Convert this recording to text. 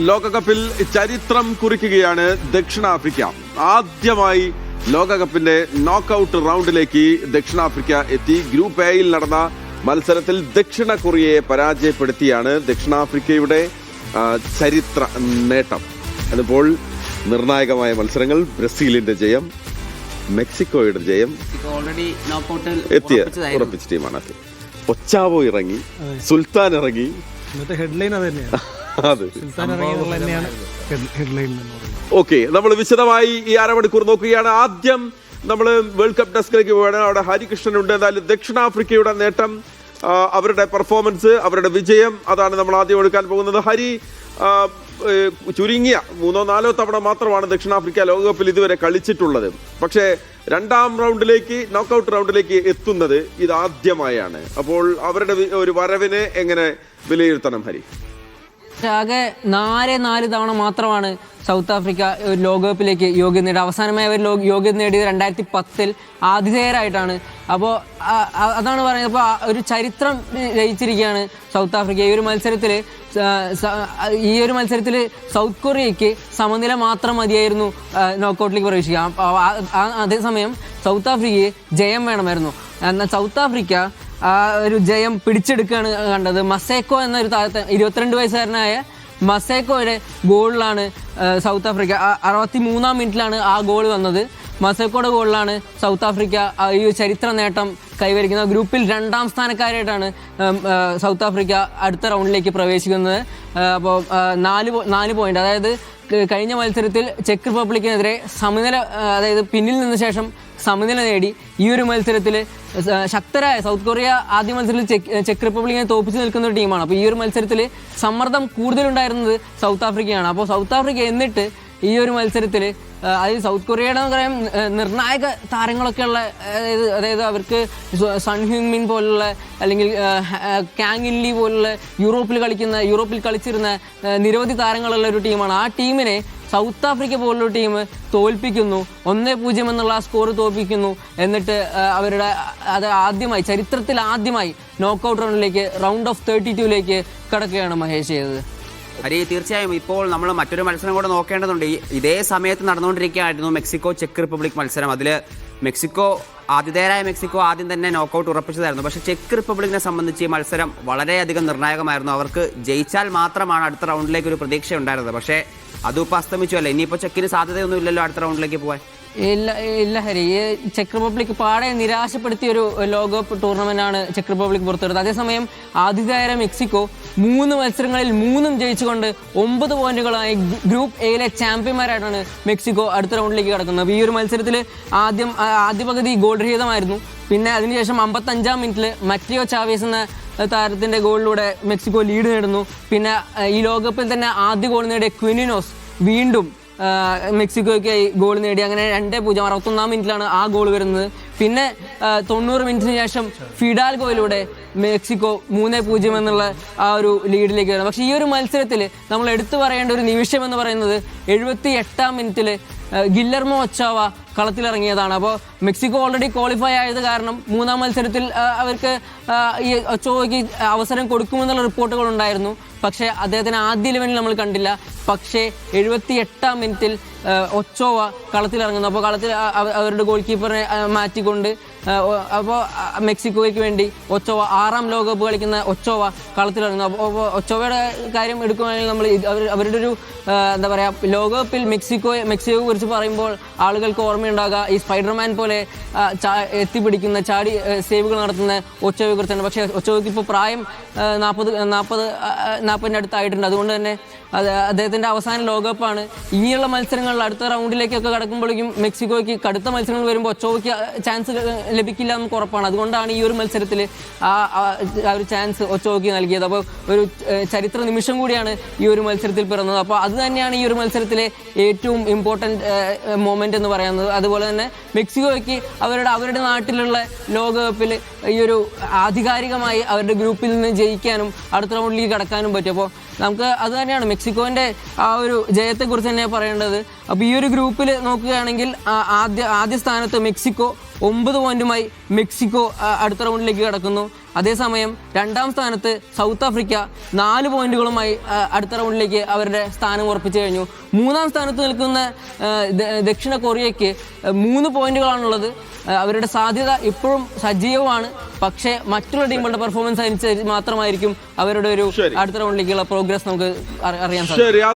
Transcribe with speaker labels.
Speaker 1: ലോകകപ്പിൽ ചരിത്രം കുറിക്കുകയാണ് ദക്ഷിണാഫ്രിക്ക. ആദ്യമായി ലോകകപ്പിന്റെ നോക്കൌട്ട് റൗണ്ടിലേക്ക് ദക്ഷിണാഫ്രിക്ക എത്തി. ഗ്രൂപ്പ് എയിൽ നടന്ന മത്സരത്തിൽ ദക്ഷിണ കൊറിയയെ പരാജയപ്പെടുത്തിയാണ് ദക്ഷിണാഫ്രിക്കയുടെ ചരിത്ര നേട്ടം. അതിപ്പോൾ നിർണായകമായ മത്സരങ്ങൾ, ബ്രസീലിന്റെ ജയം, മെക്സിക്കോയുടെ ജയം, എത്തിയ ഉറപ്പിച്ച ടീമാണ്. ഒച്ചാവോ ഇറങ്ങി, സുൽത്താൻ ഇറങ്ങി. ഓക്കെ, നമ്മൾ വിശദമായി ഈ അരമണിക്കൂർ നോക്കുകയാണ്. ആദ്യം നമ്മൾ വേൾഡ് കപ്പ് ഡെസ്കിലേക്ക് പോവുകയാണ്. അവിടെ ഹരികൃഷ്ണൻ ഉണ്ട്. എന്തായാലും ദക്ഷിണാഫ്രിക്കയുടെ നേട്ടം, അവരുടെ പെർഫോമൻസ്, അവരുടെ വിജയം, അതാണ് നമ്മൾ ആദ്യം എടുക്കാൻ പോകുന്നത്. ഹരി, ചുരുങ്ങിയ 3-4 തവണ മാത്രമാണ് ദക്ഷിണാഫ്രിക്ക ലോകകപ്പിൽ ഇതുവരെ കളിച്ചിട്ടുള്ളത്. പക്ഷേ രണ്ടാം റൗണ്ടിലേക്ക്, നോക്കൌട്ട് റൗണ്ടിലേക്ക് എത്തുന്നത് ഇതാദ്യമായാണ്. അപ്പോൾ അവരുടെ ഒരു വരവിനെ എങ്ങനെ വിലയിരുത്തണം ഹരി?
Speaker 2: ആകെ 4 തവണ മാത്രമാണ് സൗത്ത് ആഫ്രിക്ക ലോകകപ്പിലേക്ക് യോഗ്യത നേടിയത്. അവസാനമായി അവർ യോഗ്യത നേടിയത് 2010 ആതിഥേയരായിട്ടാണ്. അപ്പോൾ അതാണ് പറയുന്നത്. അപ്പോൾ ഒരു ചരിത്രം രചിച്ചിരിക്കുകയാണ് സൗത്ത് ആഫ്രിക്ക. ഈ ഒരു മത്സരത്തിൽ സൗത്ത് കൊറിയയ്ക്ക് സമനില മാത്രം മതിയായിരുന്നു നോക്കൌട്ടിലേക്ക് പ്രവേശിക്കുക. അതേസമയം സൗത്ത് ആഫ്രിക്കയ്ക്ക് ജയം വേണമായിരുന്നു. എന്നാൽ സൗത്ത് ആഫ്രിക്ക ഒരു ജയം പിടിച്ചെടുക്കുകയാണ് കണ്ടത്. മസേക്കോ എന്നൊരു താരത്തെ, 22 വയസ്സുകാരനായ മസേക്കോയുടെ ഗോളിലാണ് സൗത്ത് ആഫ്രിക്ക, 63-ാം മിനിറ്റിലാണ് ആ ഗോൾ വന്നത്. മസേക്കോയുടെ ഗോളിലാണ് സൗത്ത് ആഫ്രിക്ക ഈ ചരിത്ര നേട്ടം കൈവരിക്കുന്നത്. ഗ്രൂപ്പിൽ 2ാം സ്ഥാനക്കാരായിട്ടാണ് സൗത്ത് ആഫ്രിക്ക അടുത്ത റൗണ്ടിലേക്ക് പ്രവേശിക്കുന്നത്. അപ്പോൾ 4 പോയിന്റ്, അതായത് കഴിഞ്ഞ മത്സരത്തിൽ ചെക്ക് റിപ്പബ്ലിക്കിനെതിരെ സമനില, അതായത് പിന്നിൽ നിന്ന ശേഷം സമനില നേടി. ഈ ഒരു മത്സരത്തിൽ ശക്തരായ സൗത്ത് കൊറിയ ആദ്യ മത്സരത്തിൽ ചെക്ക് റിപ്പബ്ലിക്കിനെ തോപ്പിച്ച് നിൽക്കുന്ന ഒരു ടീമാണ്. അപ്പോൾ ഈ ഒരു മത്സരത്തിൽ സമ്മർദ്ദം കൂടുതലുണ്ടായിരുന്നത് സൗത്ത് ആഫ്രിക്കയാണ്. അപ്പോൾ സൗത്ത് ആഫ്രിക്ക എന്നിട്ട് ഈ ഒരു മത്സരത്തിൽ, അതായത് സൗത്ത് കൊറിയയുടെ പറയാം നിർണായക താരങ്ങളൊക്കെ ഉള്ള, അതായത് അവർക്ക് സൺ ഹ്യൂങ്മിൻ പോലുള്ള, അല്ലെങ്കിൽ കാങ് ഇൻ ലീ പോലുള്ള യൂറോപ്പിൽ കളിച്ചിരുന്ന നിരവധി താരങ്ങളുള്ള ഒരു ടീമാണ്. ആ ടീമിനെ സൗത്ത് ആഫ്രിക്ക പോലുള്ള ടീം തോൽപ്പിക്കുന്നു, 1-0 എന്നുള്ള സ്കോർ തോൽപ്പിക്കുന്നു. എന്നിട്ട് അവരുടെ ചരിത്രത്തിൽ ആദ്യമായി നോക്കൌട്ട് റൗണ്ടിലേക്ക്, റൗണ്ട് ഓഫ് 32ലേക്ക് കടക്കുകയാണ് മഹേഷ് ചെയ്തത്.
Speaker 3: ഹരി, തീർച്ചയായും ഇപ്പോൾ നമ്മൾ മറ്റൊരു മത്സരം കൂടെ നോക്കേണ്ടതുണ്ട്. ഇതേ സമയത്ത് നടന്നുകൊണ്ടിരിക്കുകയായിരുന്നു മെക്സിക്കോ ചെക്ക് റിപ്പബ്ലിക് മത്സരം. അതിൽ ആതിഥേയരായ മെക്സിക്കോ ആദ്യം തന്നെ നോക്കൌട്ട് ഉറപ്പിച്ചതായിരുന്നു. പക്ഷേ ചെക്ക് റിപ്പബ്ലിക്കിനെ സംബന്ധിച്ച് ഈ മത്സരം വളരെയധികം നിർണായകമായിരുന്നു. അവർക്ക് ജയിച്ചാൽ മാത്രമാണ് അടുത്ത റൗണ്ടിലേക്ക് ഒരു പ്രതീക്ഷ ഉണ്ടായിരുന്നത്. പക്ഷേ അതും ഇപ്പോൾ അസ്തമിച്ചു അല്ലേ? ഇനിയിപ്പോൾ ചെക്കിന് സാധ്യതയൊന്നും ഇല്ലല്ലോ അടുത്ത റൗണ്ടിലേക്ക് പോകാൻ.
Speaker 2: ഇല്ല ഹരി, ചെക്ക് റിപ്പബ്ലിക് പാടെ നിരാശപ്പെടുത്തിയ ഒരു ലോകകപ്പ് ടൂർണമെന്റാണ് ചെക്ക് റിപ്പബ്ലിക് പുറത്തെടുത്തത്. അതേസമയം ആതിഥേയരായ മെക്സിക്കോ 3 മത്സരങ്ങളിൽ 3 ജയിച്ചുകൊണ്ട് 9 പോയിന്റുകളായി ഗ്രൂപ്പ് എയിലെ ചാമ്പ്യന്മാരായിട്ടാണ് മെക്സിക്കോ അടുത്ത റൗണ്ടിലേക്ക് കടക്കുന്നത്. ഈ ഒരു മത്സരത്തിൽ ആദ്യ പകുതി ഗോൾ രഹിതമായിരുന്നു. പിന്നെ അതിനുശേഷം 55-ാം മിനിറ്റിൽ മറ്റിയോ ചാവേസ് എന്ന താരത്തിന്റെ ഗോളിലൂടെ മെക്സിക്കോ ലീഡ് നേടുന്നു. പിന്നെ ഈ ലോകകപ്പിൽ തന്നെ ആദ്യ ഗോൾ നേടിയ ക്വിനിനോസ് വീണ്ടും മെക്സിക്കോയ്ക്ക് ഗോൾ നേടി. അങ്ങനെ 2-0, 61-ാം മിനിറ്റിലാണ് ആ ഗോൾ വരുന്നത്. പിന്നെ 90 മിനിറ്റിന് ശേഷം ഫിഡാൽഗോയിലൂടെ മെക്സിക്കോ 3-0 എന്നുള്ള ആ ഒരു ലീഡിലേക്ക് വരുന്നത്. പക്ഷേ ഈ ഒരു മത്സരത്തിൽ നമ്മൾ എടുത്തു പറയേണ്ട ഒരു നിമിഷം എന്ന് പറയുന്നത് 78-ാം മിനിറ്റിൽ ഗില്ലർമോ ഒച്ചാവ കളത്തിലിറങ്ങിയതാണ്. അപ്പോൾ മെക്സിക്കോ ഓൾറെഡി ക്വാളിഫൈ ആയത് കാരണം 3-ാം മത്സരത്തിൽ അവർക്ക് ഈ ഒച്ചാവയ്ക്ക് അവസരം കൊടുക്കുമെന്നുള്ള റിപ്പോർട്ടുകൾ ഉണ്ടായിരുന്നു. പക്ഷേ അദ്ദേഹത്തിന് ആദ്യ 11-ൽ നമ്മൾ കണ്ടില്ല. പക്ഷേ 78-ാം മിനിറ്റിൽ ഒച്ചോവ കളത്തിലിറങ്ങുന്നു. അപ്പോൾ അവരുടെ ഗോൾ കീപ്പറിനെ മാറ്റിക്കൊണ്ട് അപ്പോൾ മെക്സിക്കോയ്ക്ക് വേണ്ടി ഒച്ചോവ, 6ാം ലോകകപ്പ് കളിക്കുന്ന ഒച്ചോവ കളത്തിലിറങ്ങുന്നു. അപ്പോൾ ഒച്ചോവയുടെ കാര്യം എടുക്കുകയാണെങ്കിൽ നമ്മൾ അവരുടെ ഒരു എന്താ പറയുക, ലോകകപ്പിൽ മെക്സിക്കോയെ കുറിച്ച് പറയുമ്പോൾ ആളുകൾക്ക് ഓർമ്മയുണ്ടാകുക ഈ സ്പൈഡർമാൻ പോലെ എത്തിപ്പിടിക്കുന്ന, ചാടി സേവുകൾ നടത്തുന്ന ഒച്ചോവയെ കുറിച്ചാണ്. പക്ഷേ ഒച്ചോവയ്ക്ക് ഇപ്പോൾ പ്രായം 40-ൻ്റെ അടുത്തായിട്ടുണ്ട്. അതുകൊണ്ട് തന്നെ അദ്ദേഹത്തിൻ്റെ അവസാന ലോകകപ്പാണ്. ഇനിയുള്ള മത്സരങ്ങളിൽ അടുത്ത റൗണ്ടിലേക്കൊക്കെ കടക്കുമ്പോഴേക്കും മെക്സിക്കോയ്ക്ക് കടുത്ത മത്സരങ്ങൾ വരുമ്പോൾ ഒച്ചോവയ്ക്ക് ചാൻസ് ലഭിക്കില്ല നമുക്ക് ഉറപ്പാണ്. അതുകൊണ്ടാണ് ഈ ഒരു മത്സരത്തിൽ ആ ഒരു ചാൻസ് ഒച്ചോവയ്ക്ക് നൽകിയത്. അപ്പോൾ ഒരു ചരിത്ര നിമിഷം കൂടിയാണ് ഈ ഒരു മത്സരത്തിൽ പിറന്നത്. അപ്പോൾ അത് തന്നെയാണ് ഈ ഒരു മത്സരത്തിലെ ഏറ്റവും ഇമ്പോർട്ടൻറ്റ് മൊമെൻ്റ് എന്ന് പറയുന്നത്. അതുപോലെ തന്നെ മെക്സിക്കോയ്ക്ക് അവരുടെ നാട്ടിലുള്ള ലോകകപ്പിൽ ഈ ഒരു ആധികാരികമായി അവരുടെ ഗ്രൂപ്പിൽ നിന്ന് ജയിക്കാനും അടുത്ത റൗണ്ടിലേക്ക് കടക്കാനും പറ്റും. അപ്പോൾ നമുക്ക് അത് തന്നെയാണ് മെക്സിക്കോൻ്റെ ആ ഒരു ജയത്തെക്കുറിച്ച് തന്നെ പറയേണ്ടത്. അപ്പോൾ ഈ ഒരു ഗ്രൂപ്പിൽ നോക്കുകയാണെങ്കിൽ ആദ്യ സ്ഥാനത്ത് മെക്സിക്കോ 9 പോയിന്റുമായി മെക്സിക്കോ അടുത്ത റൗണ്ടിലേക്ക് കടക്കുന്നു. അതേസമയം രണ്ടാം സ്ഥാനത്ത് സൗത്ത് ആഫ്രിക്ക 4 പോയിന്റുകളുമായി അടുത്ത റൗണ്ടിലേക്ക് അവരുടെ സ്ഥാനം ഉറപ്പിച്ചു കഴിഞ്ഞു. മൂന്നാം സ്ഥാനത്ത് നിൽക്കുന്ന ദക്ഷിണ കൊറിയയ്ക്ക് 3 പോയിന്റുകളാണുള്ളത്. അവരുടെ സാധ്യത ഇപ്പോഴും സജീവമാണ്. പക്ഷേ മറ്റുള്ള ടീമുകളുടെ പെർഫോമൻസ് അനുസരിച്ച് മാത്രമായിരിക്കും അവരുടെ ഒരു അടുത്ത റൗണ്ടിലേക്കുള്ള പ്രോഗ്രസ് നമുക്ക് അറിയാൻ സാധിക്കും.